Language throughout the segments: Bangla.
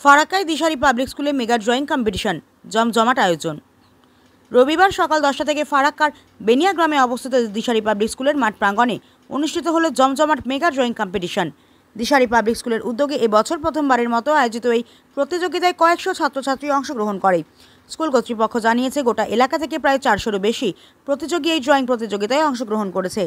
ফারাক্কায় দিশারি পাবলিক স্কুলে মেগা ড্রয়িং কম্পিটিশন জমজমাট আয়োজন। রবিবার সকাল 10টা থেকে ফারাক্কার বেনিয়া গ্রামে অবস্থিত দিশারি পাবলিক স্কুলের মাঠ প্রাঙ্গণে অনুষ্ঠিত হলো জমজমাট mega drawing competition. Dishari public স্কুলের উদ্যোগে এবছর প্রথমবারের মতো আয়োজিত এই প্রতিযোগিতায় কয়েকশো ছাত্রছাত্রী অংশগ্রহণ করে। স্কুল কর্তৃপক্ষ জানিয়েছে, গোটা এলাকা থেকে প্রায় 400-রও বেশি প্রতিযোগী এই ড্রয়িং প্রতিযোগিতায় অংশগ্রহণ করেছে।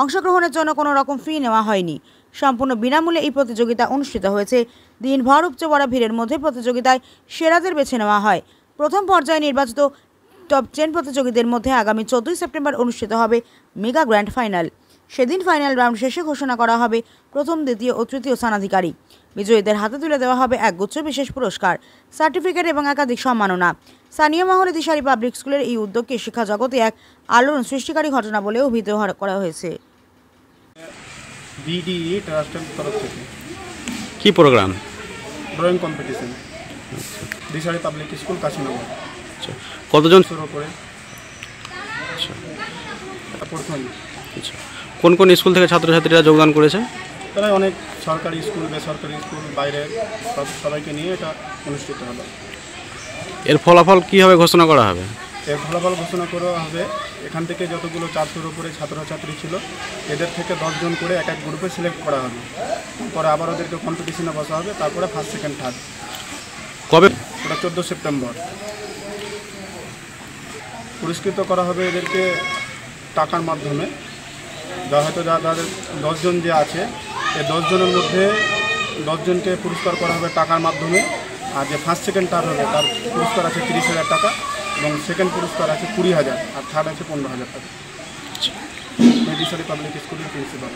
অংশগ্রহণের জন্য কোনো রকম ফি নেওয়া হয়নি। সম্পূর্ণ বিনামূল্যে এই প্রতিযোগিতা অনুষ্ঠিত হয়েছে। দিনভর উপচে পড়া ভিড়ের মধ্যে প্রতিযোগিতায় সেরাদের বেছে নেওয়া হয়। প্রথম পর্যায়ে নির্বাচিত টপ 10 প্রতিযোগীদের মধ্যে আগামী 14 সেপ্টেম্বর অনুষ্ঠিত হবে মেগা গ্র্যান্ড ফাইনাল। সেদিন ফাইনাল রাউন্ড শেষে ঘোষণা করা হবে প্রথম, দ্বিতীয় ও তৃতীয় স্থানাধিকারী। বিজয়ীদের হাতে তুলে দেওয়া হবে একগুচ্ছ বিশেষ পুরস্কার, সার্টিফিকেট এবং একাধিক সম্মাননা। স্থানীয় মহলে দিশারি পাবলিক স্কুলের এই উদ্যোগকে শিক্ষা জগতে এক আলোড়ন সৃষ্টিকারী ঘটনা বলে অভিহিত করা হয়েছে। বিডিই ট্রাস্টের তরফ থেকে কি programme? Drawing competition, Dishari public school Kashinagar. আচ্ছা, কতজন শুরু করে? আচ্ছা প্রথম। আচ্ছা, কোন কোন স্কুল থেকে ছাত্রছাত্রীরা যোগদান করেছে? তারা অনেক সরকারি স্কুল, বেসরকারি স্কুল, বাইরের সবাইকে নিয়ে এটা অনুষ্ঠিত হলো। এর ফলাফল কীভাবে ঘোষণা করা হবে? এর ফলাফল ঘোষণা করা হবে, এখান থেকে যতগুলো 400-র উপরে ছাত্রছাত্রী ছিল এদের থেকে 10 জন করে এক এক গ্রুপে সিলেক্ট করা হবে। পরে আবার ওদেরকে কম্পিটিশনে বসা হবে, তারপরে ফার্স্ট, সেকেন্ড, থার্ড। কবে? ওটা 14 সেপ্টেম্বর। পুরস্কৃত করা হবে এদেরকে টাকার মাধ্যমে। হয়তো যাদের 10 জন যে আছে, এই 10 জনের মধ্যে 10 জনকে পুরস্কার করা হবে টাকার মাধ্যমে। আর যে ফার্স্ট, সেকেন্ড, থার্ড হবে তার পুরস্কার আছে 30,000 টাকা, এবং সেকেন্ড পুরস্কার আছে 20,000, আর থার্ড আছে 15,000 টাকা। দিশারি পাবলিক স্কুলের প্রিন্সিপাল।